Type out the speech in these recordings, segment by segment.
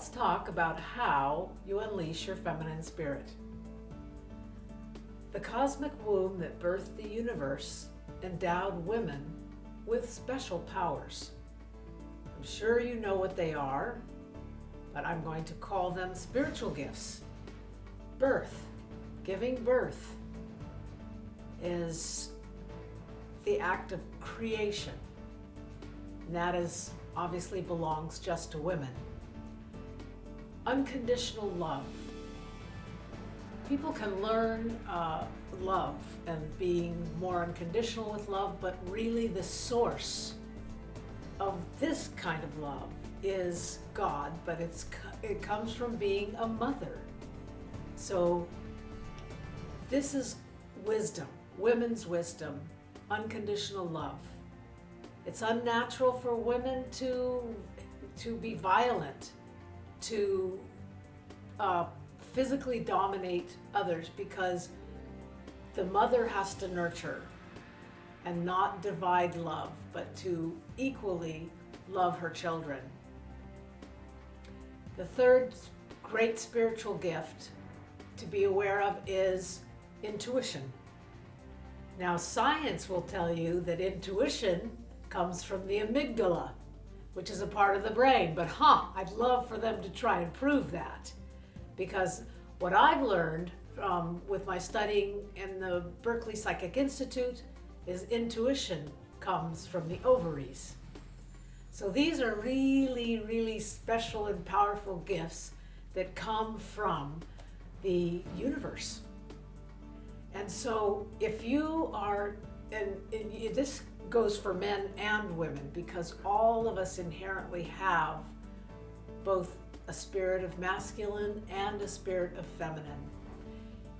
let's talk about how you unleash your feminine spirit. The cosmic womb that birthed the universe endowed women with special powers. I'm sure you know what they are, but I'm going to call them spiritual gifts. Birth, giving birth, is the act of creation. And that is obviously belongs just to women. Unconditional love. People can learn love and being more unconditional with love, but really the source of this kind of love is God, but it comes from being a mother. So this is wisdom, women's wisdom, unconditional love. It's unnatural for women to be violent, to physically dominate others, because the mother has to nurture and not divide love, but to equally love her children. The third great spiritual gift to be aware of is intuition. Now, science will tell you that intuition comes from the amygdala, which is a part of the brain, but I'd love for them to try and prove that, because what I've learned with my studying in the Berkeley Psychic Institute is intuition comes from the ovaries. So these are really, really special and powerful gifts that come from the universe. And so if you are, and this goes for men and women, because all of us inherently have both a spirit of masculine and a spirit of feminine.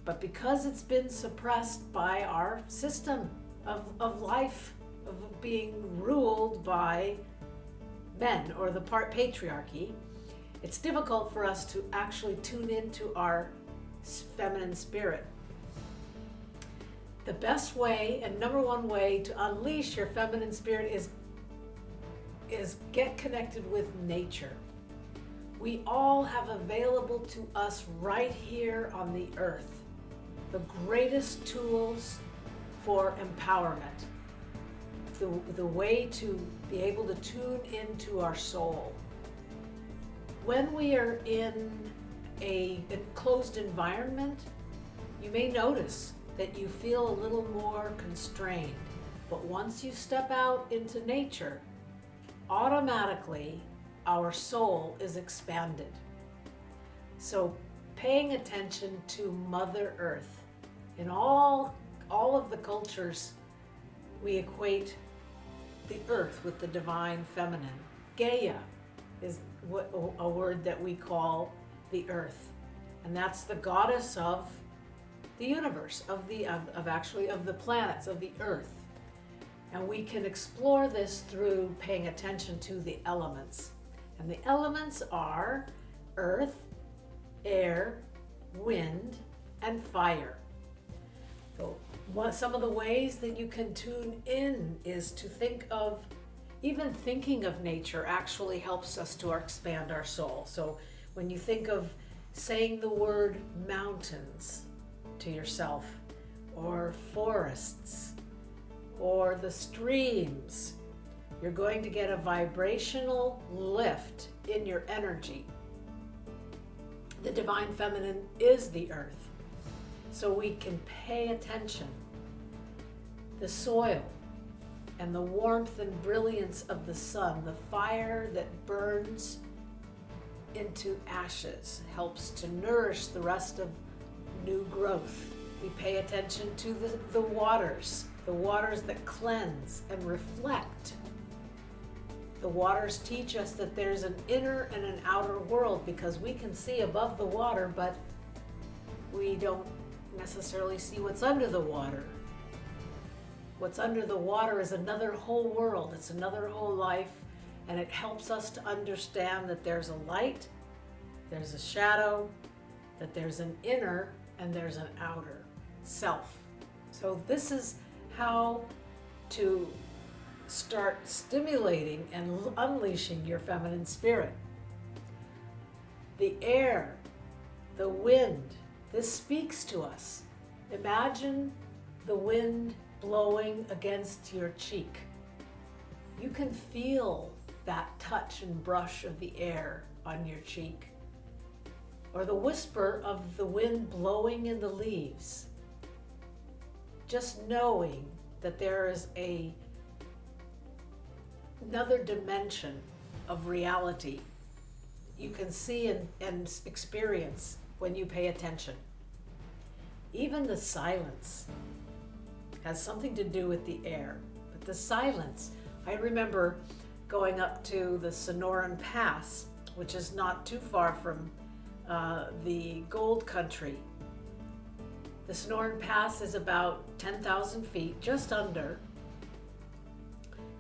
But because it's been suppressed by our system of life, of being ruled by men, or the patriarchy, it's difficult for us to actually tune into our feminine spirit. The best way and number one way to unleash your feminine spirit is get connected with nature. We all have available to us right here on the earth the greatest tools for empowerment, the way to be able to tune into our soul. When we are in a enclosed environment, you may notice that you feel a little more constrained. But once you step out into nature, automatically our soul is expanded. So paying attention to Mother Earth. In all of the cultures, we equate the earth with the divine feminine. Gaia is a word that we call the earth. And that's the goddess of the universe, of the planets, of the earth. And we can explore this through paying attention to the elements. And the elements are earth, air, wind, and fire. So some of the ways that you can tune in is to think of, even thinking of nature actually helps us to expand our soul. So when you think of saying the word mountains to yourself, or forests, or the streams, you're going to get a vibrational lift in your energy. The divine feminine is the earth, so we can pay attention. The soil and the warmth and brilliance of the sun, the fire that burns into ashes, helps to nourish the rest of new growth. We pay attention to the waters that cleanse and reflect. The waters teach us that there's an inner and an outer world, because we can see above the water, but we don't necessarily see what's under the water. What's under the water is another whole world. It's another whole life, and it helps us to understand that there's a light, there's a shadow, that there's an inner and there's an outer self. So this is how to start stimulating and unleashing your feminine spirit. The air, the wind, this speaks to us. Imagine the wind blowing against your cheek. You can feel that touch and brush of the air on your cheek, or the whisper of the wind blowing in the leaves. Just knowing that there is another dimension of reality you can see and experience when you pay attention. Even the silence has something to do with the air. But the silence, I remember going up to the Sonoran Pass, which is not too far from the Gold Country. The Sonoran Pass is about 10,000 feet, just under.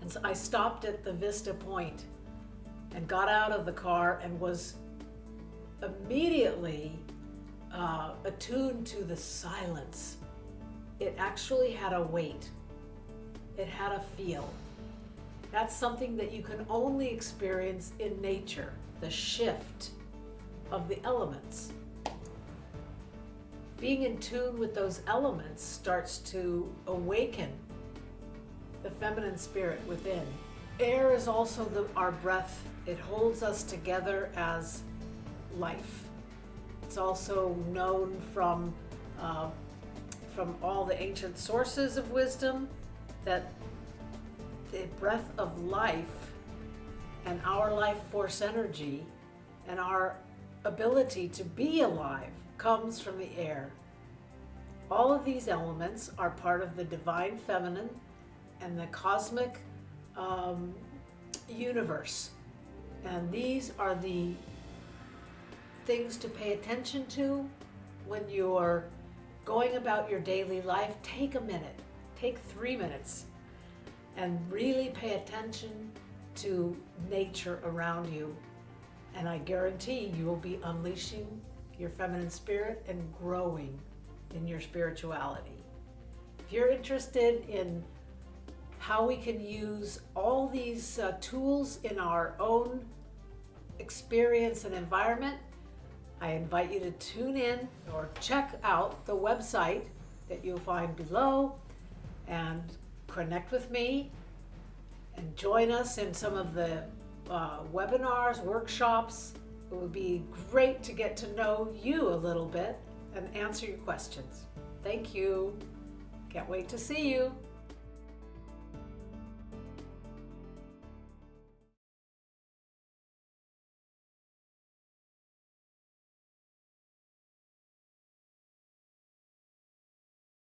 And so I stopped at the Vista Point and got out of the car and was immediately attuned to the silence. It actually had a weight. It had a feel. That's something that you can only experience in nature, the shift of the elements. Being in tune with those elements starts to awaken the feminine spirit within. Air is also our breath. It holds us together as life. It's also known from all the ancient sources of wisdom that the breath of life and our life force energy and our ability to be alive comes from the air. All of these elements are part of the divine feminine and the cosmic universe. And these are the things to pay attention to when you're going about your daily life. Take a minute, take 3 minutes, and really pay attention to nature around you. And I guarantee you will be unleashing your feminine spirit and growing in your spirituality. If you're interested in how we can use all these tools in our own experience and environment, I invite you to tune in or check out the website that you'll find below and connect with me and join us in some of the webinars, workshops. It would be great to get to know you a little bit and answer your questions. Thank you. Can't wait to see you.